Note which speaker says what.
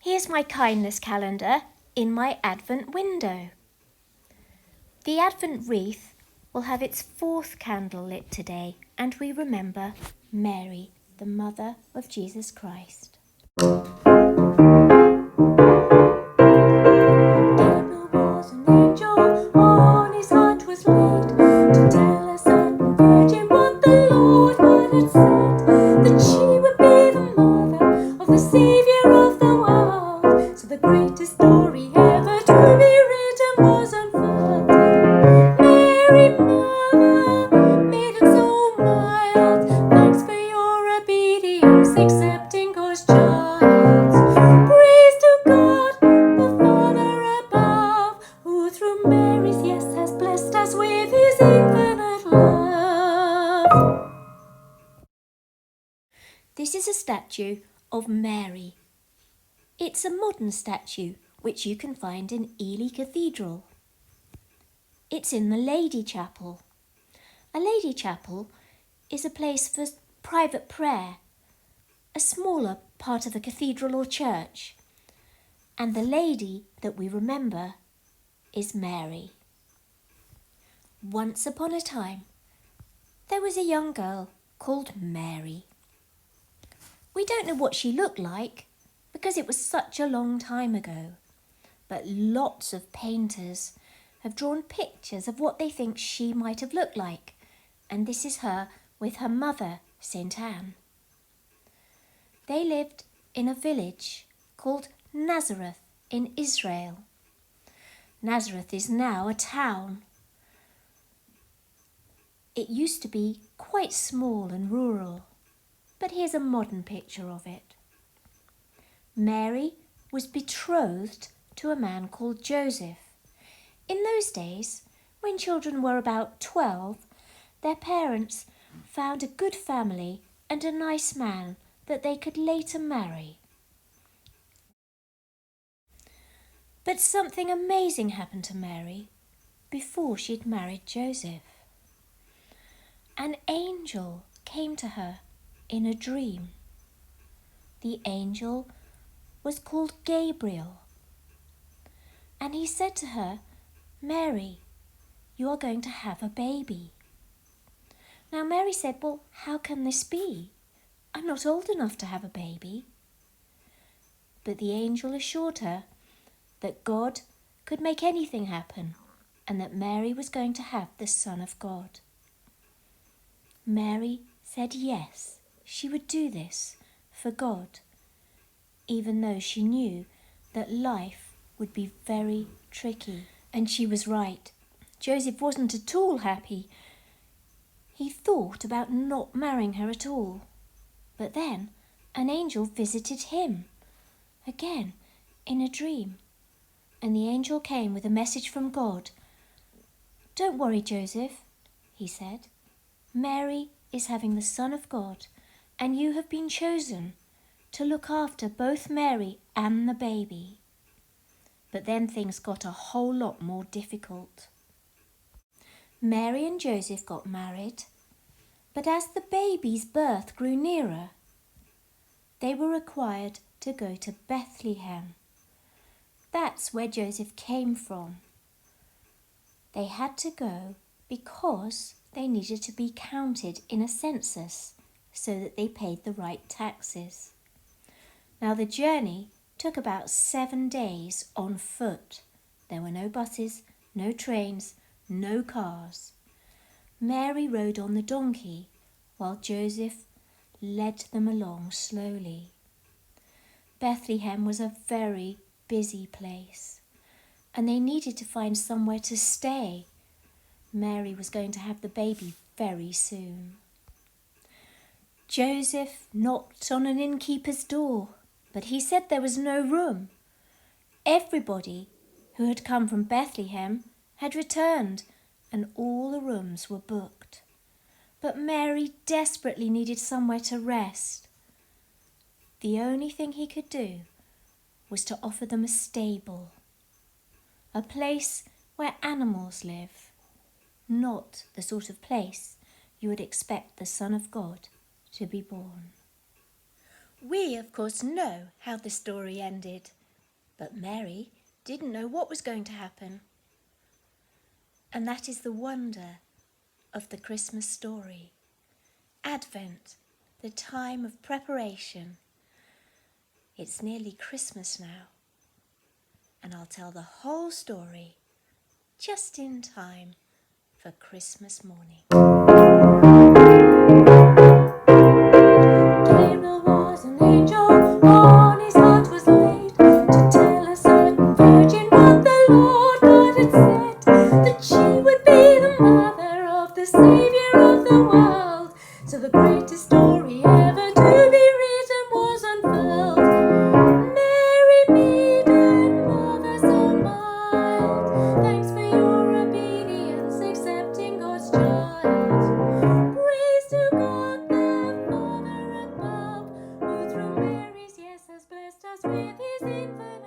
Speaker 1: Here's my kindness calendar in my Advent window. The Advent wreath will have its 4th candle lit today, and we remember Mary, the mother of Jesus Christ. Gabriel was an angel, on his heart was laid, to tell a certain virgin what the Lord had said, that she would be the mother of the Saviour of the world. So the greatest story ever to be written was unfurled. Mary, mother, maiden so mild, thanks for your obedience, accepting God's child. Praise to God, the Father above, who through Mary's yes has blessed us with his infinite love. This is a statue of Mary. It's a modern statue which you can find in Ely Cathedral. It's in the Lady Chapel. A Lady Chapel is a place for private prayer, a smaller part of a cathedral or church. And the lady that we remember is Mary. Once upon a time, there was a young girl called Mary. We don't know what she looked like because it was such a long time ago, but lots of painters have drawn pictures of what they think she might have looked like, and this is her with her mother, St. Anne. They lived in a village called Nazareth in Israel. Nazareth is now a town. It used to be quite small and rural, but here's a modern picture of it. Mary was betrothed to a man called Joseph. In those days, when children were about 12, their parents found a good family and a nice man that they could later marry. But something amazing happened to Mary before she'd married Joseph. An angel came to her in a dream. The angel was called Gabriel, and he said to her, "Mary, you are going to have a baby." Now Mary said, "Well, how can this be? I'm not old enough to have a baby." But the angel assured her that God could make anything happen and that Mary was going to have the Son of God. Mary said yes, she would do this for God, even though she knew that life would be very tricky. And she was right. Joseph wasn't at all happy. He thought about not marrying her at all. But then an angel visited him, again in a dream. And the angel came with a message from God. "Don't worry, Joseph," he said. "Mary is having the Son of God, and you have been chosen to look after both Mary and the baby." But then things got a whole lot more difficult. Mary and Joseph got married, but as the baby's birth grew nearer, they were required to go to Bethlehem. That's where Joseph came from. They had to go because they needed to be counted in a census so that they paid the right taxes. Now the journey took about 7 days on foot. There were no buses, no trains, no cars. Mary rode on the donkey while Joseph led them along slowly. Bethlehem was a very busy place, and they needed to find somewhere to stay. Mary was going to have the baby very soon. Joseph knocked on an innkeeper's door, but he said there was no room. Everybody who had come from Bethlehem had returned, and all the rooms were booked. But Mary desperately needed somewhere to rest. The only thing he could do was to offer them a stable, a place where animals live, not the sort of place you would expect the Son of God to be born. We, of course, know how the story ended. But Mary didn't know what was going to happen. And that is the wonder of the Christmas story. Advent, the time of preparation. It's nearly Christmas now, and I'll tell the whole story just in time for Christmas morning. Gabriel was an angel, on his heart was laid to tell a certain virgin what the Lord God had said, that she would be the mother of the Saviour of the world. So the greatest story ever to be written was unfurled. Mary, meek and mother so mild, thanks for your obedience, accepting God's child. Praise to God the Father above, who through Mary's yes has blessed us with his infinite